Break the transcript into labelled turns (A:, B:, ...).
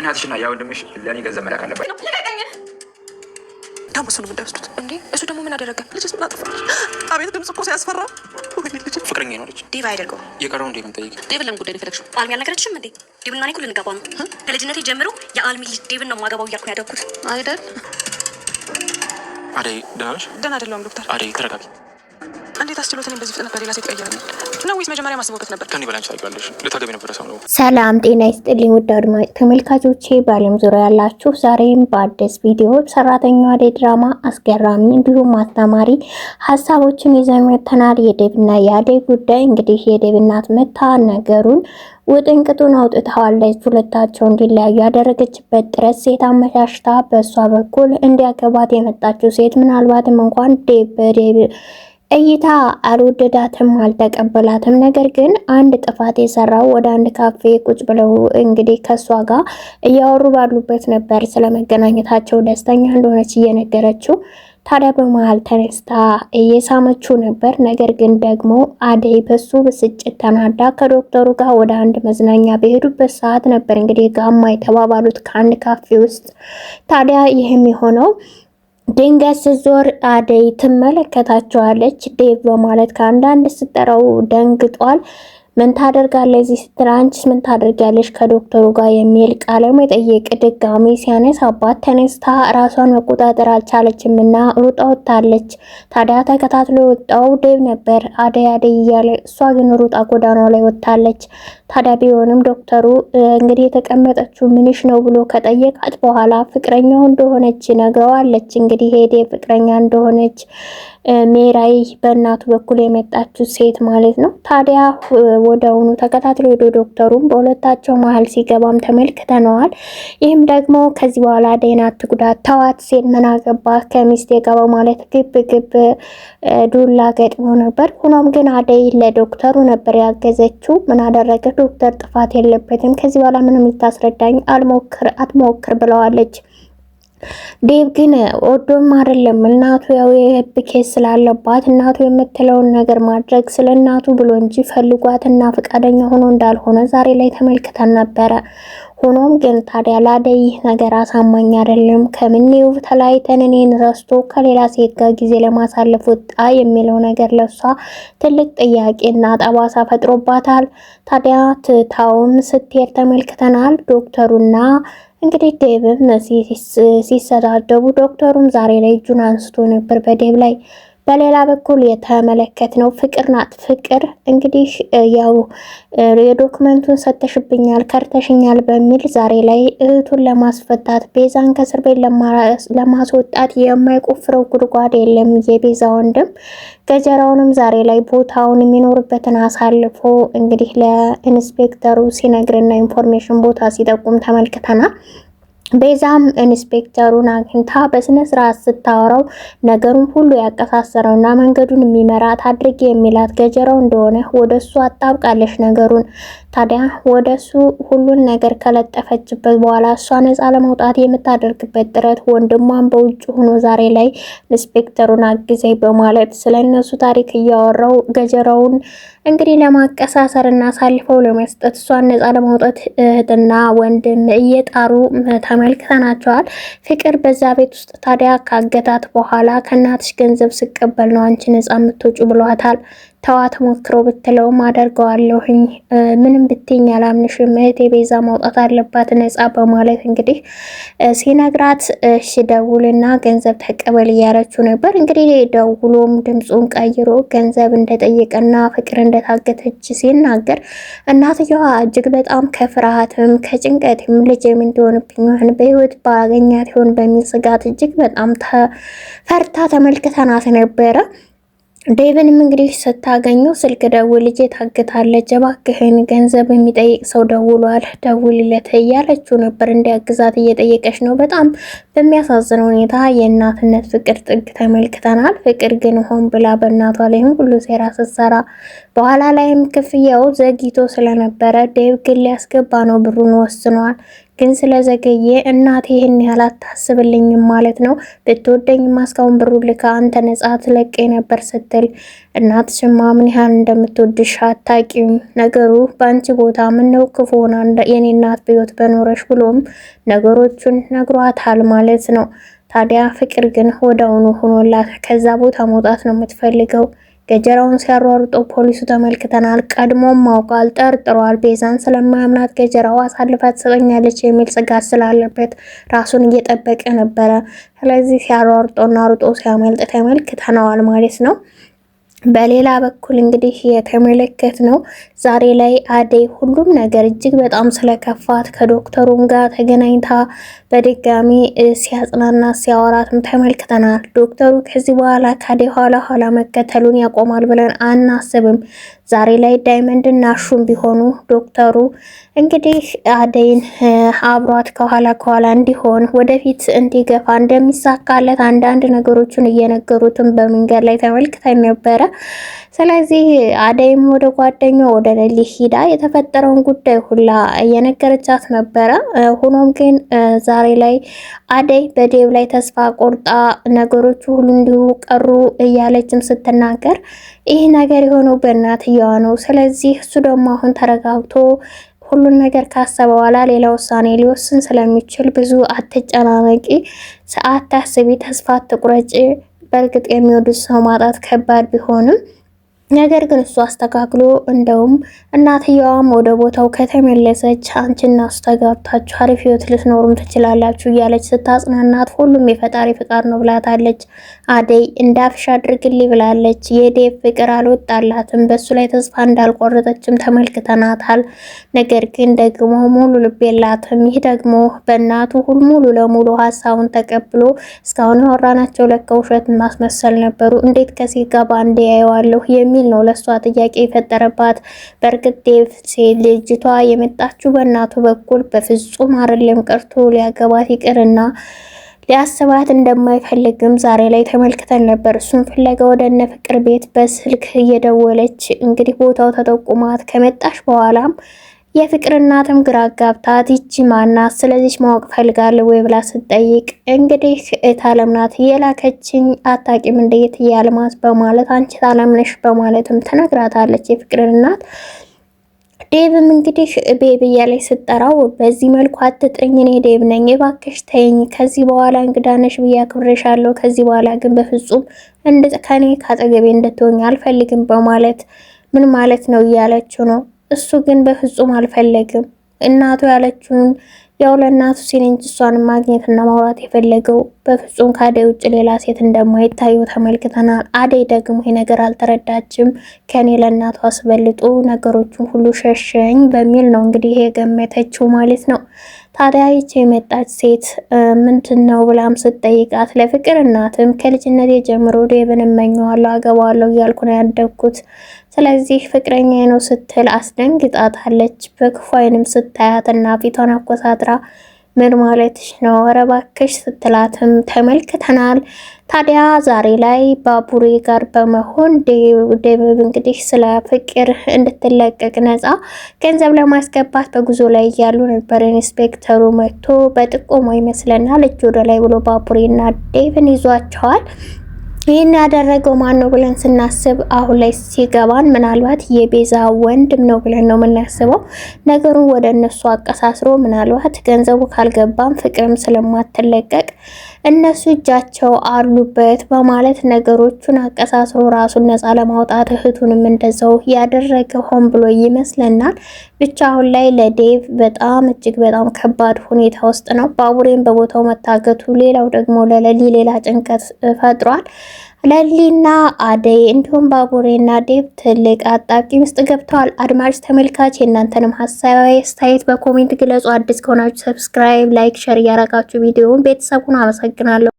A: እናትሽና ያ ወንድምሽ ለኔ ገንዘብ መላክ አለበት።
B: ታሙስ ነው እንደወስዱት እንዴ? እሱ ደግሞ ምን አደረገ? ልጅስ ምን አጥፋች? አቤት ድምጽ እኮ ሲያስፈራ። ወይ ልጅ
A: ፍቅረኛ ነች።
C: ዲቫ አይደርገው
A: የቀረው እንዴ? ምን ጠይቅ
C: ዲቭ ለምን ጉዳይ ፈለግሽው? አልሚ አልነገረችሽም እንዴ? ዲቭና እኔ እኮ ልንጋባ ነው። ከልጅነቴ ጀምሮ የአልሚ ልጅ ዲቭን ነው ማገባው እያልኩ ያደኩት
B: አይደል?
A: አደይ ደህና ነሽ?
B: ደህና አይደለሁም ዶክተር።
A: አደይ ተረጋጊ።
B: እንዴት አስችሎት እኔን በዚህ ፍጥነት በሌላ ሴት ቀይራለሁ ነው ወይስ መጀመሪያ ማስበውበት ነበር?
A: ከኔ በላይ ታውቂዋለሽ። ልታገቢ ነበር ሰው ነው።
D: ሰላም ጤና ይስጥልኝ ውድ አድማጭ ተመልካቾቼ፣ በዓለም ዙሪያ ያላችሁ ዛሬም በአዲስ ቪዲዮ ሰራተኛዋ አደይ ድራማ አስገራሚ እንዲሁም አስተማሪ ሀሳቦችን ይዘን መጥተናል። የዴቭና የአደይ ጉዳይ እንግዲህ የዴቭ እናት መታ ነገሩን ውጥንቅጡን አውጥተዋለች። ሁለታቸው እንዲለያዩ ያደረገችበት ጥረት ሴት አመሻሽታ በእሷ በኩል እንዲያገባት የመጣችው ሴት ምናልባትም እንኳን ዴቭ በዴቭ እይታ አልወደዳትም፣ አልተቀበላትም። ነገር ግን አንድ ጥፋት የሰራው ወደ አንድ ካፌ ቁጭ ብለው እንግዲህ ከሷ ጋር እያወሩ ባሉበት ነበር ስለመገናኘታቸው ደስተኛ እንደሆነች እየነገረችው። ታዲያ በመሃል ተነስታ እየሳመችው ነበር። ነገር ግን ደግሞ አደይ በሱ ብስጭት ተናዳ ከዶክተሩ ጋር ወደ አንድ መዝናኛ በሄዱበት ሰዓት ነበር እንግዲህ ጋማ የተባባሉት ከአንድ ካፌ ውስጥ። ታዲያ ይህም የሆነው ድንገት ስትዞር አደይ ትመለከታቸዋለች። ዴቭ በማለት ከአንዳንድ ስጠራው ደንግጧል። ምን ታደርጋለህ እዚህ ስትል አንቺስ ምን ታደርጋለሽ ከዶክተሩ ጋር የሚል ቃለ መጠይቅ ድጋሚ ሲያነሳባት ተነስታ ራሷን መቆጣጠር አልቻለችም እና ሩጣ ወጣለች። ታዲያ ተከታትሎ የወጣው ዴቭ ነበር አደይ አደይ እያለ፣ እሷ ግን ሩጣ ጎዳናው ላይ ወጣለች። ታዲያ ቢሆንም ዶክተሩ እንግዲህ የተቀመጠችው ምንሽ ነው ብሎ ከጠየቃት በኋላ ፍቅረኛው እንደሆነች ነግረዋለች። እንግዲህ ሄዴ ፍቅረኛ እንደሆነች ሜራይ በእናቱ በኩል የመጣችው ሴት ማለት ነው። ታዲያ ወደውኑ ተከታትሎ ሄዶ ዶክተሩም በሁለታቸው መሀል ሲገባም ተመልክተነዋል። ይህም ደግሞ ከዚህ በኋላ አደይን አትጉዳት፣ ተዋት ሲል ምን አገባህ ከሚስቴ ጋር በማለት ግብ ግብ ዱላ ገጥሞ ነበር። ሆኖም ግን አደይ ለዶክተሩ ነበር ያገዘችው። ምን አደረገ? ዶክተር ጥፋት የለበትም፣ ከዚህ በኋላ ምንም ልታስረዳኝ አትሞክር ብለዋለች። ዴቭ ግን ወዶም አይደለም፣ እናቱ ያው የህብ ኬስ ስላለባት እናቱ የምትለውን ነገር ማድረግ ስለ እናቱ ብሎ እንጂ ፈልጓትና ፈቃደኛ ሆኖ እንዳልሆነ ዛሬ ላይ ተመልክተን ነበረ። ሆኖም ግን ታዲያ ለአደይ ነገር አሳማኝ አይደለም። ከምኔው ተለያይተን እኔን ረስቶ ከሌላ ሴት ጋር ጊዜ ለማሳለፍ ወጣ የሚለው ነገር ለሷ ትልቅ ጥያቄና ጠባሳ ፈጥሮባታል። ታዲያ ትታውም ስትሄድ ተመልክተናል። ዶክተሩና እንግዲህ ዴቭም ሲሰዳደቡ ዶክተሩም ዛሬ ላይ እጁን አንስቶ ነበር በዴቭ ላይ። በሌላ በኩል የተመለከትነው ፍቅር ናት። ፍቅር እንግዲህ ያው የዶክመንቱን ሰተሽብኛል ከርተሽኛል በሚል ዛሬ ላይ እህቱን ለማስፈታት ቤዛን ከእስር ቤት ለማስወጣት የማይቆፍረው ጉድጓድ የለም። የቤዛ ወንድም ገጀራውንም ዛሬ ላይ ቦታውን የሚኖርበትን አሳልፎ እንግዲህ ለኢንስፔክተሩ ሲነግርና ኢንፎርሜሽን ቦታ ሲጠቁም ተመልክተናል። ቤዛም ኢንስፔክተሩን አግኝታ በስነ ስርዓት ስታወራው ነገሩን ሁሉ ያቀሳሰረውና መንገዱን የሚመራት አድርጌ የሚላት ገጀራው እንደሆነ ወደሱ አጣብቃለች ነገሩን። ታዲያ ወደሱ ሁሉን ነገር ከለጠፈችበት በኋላ እሷ ነፃ ለመውጣት የምታደርግበት ጥረት ወንድሟን በውጭ ሆኖ ዛሬ ላይ ኢንስፔክተሩን አግዘኝ በማለት ስለነሱ ታሪክ እያወራው ገጀራውን እንግዲህ ለማቀሳሰርና አሳልፈው ለመስጠት እሷን ነፃ ለማውጣት እህትና ወንድም እየጣሩ ተመልክተናቸዋል። ፍቅር በዛ ቤት ውስጥ ታዲያ ካገታት በኋላ ከእናትሽ ገንዘብ ስቀበል ነው አንቺ ነፃ የምትወጪ ብሏታል። ተዋት ሞክሮ ብትለውም አደርገዋለሁኝ ምንም ብትኝ አላምንሽም እህቴ ቤዛ ማውጣት አለባት ነፃ በማለት እንግዲህ ሲነግራት እሺ ደውልና ገንዘብ ተቀበል እያለችው ነበር። እንግዲህ ደውሎም ድምፁን ቀይሮ ገንዘብ እንደጠየቀና ፍቅር እንደታገተች ሲናገር እናትየዋ እጅግ በጣም ከፍርሃትም ከጭንቀትም ልጄም እንደሆነብኝ በህይወት ባገኛት ይሆን በሚል ስጋት እጅግ በጣም ፈርታ ተመልክተናት ነበረ። ዴቭንም እንግዲህ ስታገኘው ስልክ ደውል ልጄ ታግታለች፣ እባክህን ገንዘብ የሚጠይቅ ሰው ደውሏል ደውልለት እያለችው ነበር። እንዲያግዛት እየጠየቀች ነው። በጣም በሚያሳዝን ሁኔታ የእናትነት ፍቅር ጥግ ተመልክተናል። ፍቅር ግን ሆን ብላ በእናቷ ላይ ሁሉ ሴራ ስትሰራ በኋላ ላይም ክፍያው ዘግይቶ ስለነበረ ዴቭ ግን ሊያስገባ ነው ብሩን ወስኗል። ግን ስለዘገየ እናቴ ይህን ያህል አታስብልኝም ማለት ነው። ብትወደኝማ እስካሁን ብሩ ልካ አንተ ነጻ ትለቀ ነበር ስትል እናትሽማ ምን ያህል እንደምትወድሽ አታቂም። ነገሩ በአንቺ ቦታ ምነው ክፉ ሆና የኔ እናት በሕይወት በኖረሽ ብሎም ነገሮቹን ነግሯታል ማለት ነው። ታዲያ ፍቅር ግን ወዳውኑ ሆኖላት ከዛ ቦታ መውጣት ነው የምትፈልገው። ገጀራውን ሲያሯሩጠው ፖሊሱ ተመልክተናል። ቀድሞም ማውቃል፣ ጠርጥሯል። ቤዛን ስለማያምናት ገጀራው አሳልፋ ትሰጠኛለች የሚል ስጋት ስላለበት ራሱን እየጠበቀ ነበረ። ስለዚህ ሲያሯሩጠውና ሩጦ ሲያመልጥ ተመልክተናል ማለት ነው። በሌላ በኩል እንግዲህ የተመለከት ነው ዛሬ ላይ አደይ ሁሉም ነገር እጅግ በጣም ስለከፋት ከዶክተሩም ጋር ተገናኝታ በድጋሚ ሲያጽናና ሲያወራትም ተመልክተናል። ዶክተሩ ከዚህ በኋላ ከአደይ ኋላ መከተሉን ያቆማል ብለን አናስብም። ዛሬ ላይ ዳይመንድ እና ሹም ቢሆኑ ዶክተሩ እንግዲህ አደይን አብሯት ከኋላ እንዲሆን ወደፊት እንዲገፋ እንደሚሳካለት አንዳንድ ነገሮችን እየነገሩትም በመንገድ ላይ ተመልክተን ነበረ። ስለዚህ አደይም ወደ ጓደኛው ወደ ሌሊ ሂዳ የተፈጠረውን ጉዳይ ሁላ እየነገረቻት ነበረ። ሆኖም ግን ዛሬ ላይ አደይ በዴብ ላይ ተስፋ ቆርጣ ነገሮቹ ሁሉ እንዲሁ ቀሩ እያለችም ስትናገር ይህ ነገር የሆነው በእናትየዋ ነው። ስለዚህ እሱ ደግሞ አሁን ተረጋግቶ ሁሉን ነገር ካሰበ በኋላ ሌላ ውሳኔ ሊወስን ስለሚችል ብዙ አትጨናነቂ፣ ሰዓት ታስቢ፣ ተስፋ አትቁረጪ። በእርግጥ የሚወዱት ሰው ማጣት ከባድ ቢሆንም ነገር ግን እሱ አስተካክሎ እንደውም እናትየዋም ወደ ቦታው ከተመለሰች አንቺና እሱ ተጋብታችሁ አሪፍ ህይወት ልትኖሩም ትችላላችሁ እያለች ስታጽናናት ሁሉም የፈጣሪ ፍቃድ ነው ብላታለች። አደይ እንዳፍሽ አድርግልኝ ብላለች። የዴቭ ፍቅር አልወጣላትም፣ በሱ ላይ ተስፋ እንዳልቆረጠችም ተመልክተናታል። ነገር ግን ደግሞ ሙሉ ልብ የላትም። ይህ ደግሞ በእናቱ ሁሉ ሙሉ ለሙሉ ሀሳቡን ተቀብሎ እስካሁን ያወራናቸው ለካ ውሸት ማስመሰል ነበሩ፣ እንዴት ከሴት ጋር ባንዴ ያየዋለሁ የሚል ነው ለሷ ጥያቄ የፈጠረባት። በእርግጥ ዴቭ ልጅቷ የመጣችው በእናቱ በኩል በፍጹም አይደለም ቀርቶ ሊያገባት ይቅርና ሊያስባት እንደማይፈልግም ዛሬ ላይ ተመልክተን ነበር። እሱን ፍለጋ ወደ እነ ፍቅር ቤት በስልክ እየደወለች እንግዲህ ቦታው ተጠቁማት ከመጣሽ በኋላም የፍቅር እናትም ግራ ጋብታት ይቺ ማናት ስለዚህ ማወቅ ፈልጋለሁ ወይ ብላ ስትጠይቅ እንግዲህ እታለም ናት የላከችኝ አታቂም እንዴት ያልማዝ በማለት አንቺ ታለምነሽ በማለትም ተነግራታለች የፍቅር እናት። ዴቭም እንግዲህ ቤቢ እያለች ስትጠራው በዚህ መልኩ አትጥሪኝ፣ እኔ ዴቭ ነኝ፣ እባክሽ ተይኝ፣ ከዚህ በኋላ እንግዳነሽ ብዬ አክብሬሻለሁ፣ ከዚህ በኋላ ግን በፍጹም ከኔ ካጠገቤ እንድትሆኝ አልፈልግም በማለት ምን ማለት ነው እያለችው ነው። እሱ ግን በፍጹም አልፈለግም። እናቱ ያለችውን ያው ለእናቱ ሲል እንጂ እሷን ማግኘትና ማውራት የፈለገው በፍጹም ከአደይ ውጭ ሌላ ሴት እንደማይታየው ተመልክተናል። አደይ ደግሞ ይሄ ነገር አልተረዳችም። ከኔ ለእናቱ አስበልጦ ነገሮችን ሁሉ ሸሸኝ በሚል ነው እንግዲህ የገመተችው ማለት ነው። ታዲያ ይቺ የመጣች ሴት ምንድነው ብላም ስትጠይቃት ለፍቅር እናትም ከልጅነቴ ጀምሮ ዴቭን እመኘዋለሁ፣ አገባዋለሁ እያልኩ ነው ያደግኩት፣ ስለዚህ ፍቅረኛ ነው ስትል አስደንግጣታለች። በክፉ ዓይንም ስታያትና ፊቷን አኮሳትራ ምን ማለትሽ ነው ኧረ እባክሽ ስትላትም ተመልክተናል። ታዲያ ዛሬ ላይ ባቡሬ ጋር በመሆን ዴቭ እንግዲህ ስለ ፍቅር እንድትለቀቅ ነፃ ገንዘብ ለማስገባት በጉዞ ላይ እያሉ ነበር። ኢንስፔክተሩ መጥቶ በጥቆማ ይመስለናል እጅ ወደ ላይ ብሎ ባቡሬና ዴቭን ይዟቸዋል። ይህን ያደረገው ማን ነው ብለን ስናስብ አሁን ላይ ሲገባን ምናልባት የቤዛ ወንድም ነው ብለን ነው የምናስበው። ነገሩን ወደ እነሱ አቀሳስሮ ምናልባት ገንዘቡ ካልገባም ፍቅርም ስለማትለቀቅ እነሱ እጃቸው አሉበት በማለት ነገሮቹን አቀሳስሮ ራሱን ነፃ ለማውጣት እህቱንም እንደዛው ያደረገ ሆን ብሎ ይመስለናል። ብቻ አሁን ላይ ለዴቭ በጣም እጅግ በጣም ከባድ ሁኔታ ውስጥ ነው። ባቡሬን በቦታው መታገቱ፣ ሌላው ደግሞ ለሌሊ ሌላ ጭንቀት ፈጥሯል። ለሊና አደይ እንዲሁም ባቡሬና ዴቭ ትልቅ አጣብቂኝ ውስጥ ገብተዋል። አድማጭ ተመልካች የእናንተንም ሀሳብ አስተያየት በኮሜንት ግለጹ። አዲስ ከሆናችሁ ሰብስክራይብ፣ ላይክ፣ ሼር እያረጋችሁ ቪዲዮውን ቤተሰቡን አመሰግናለሁ።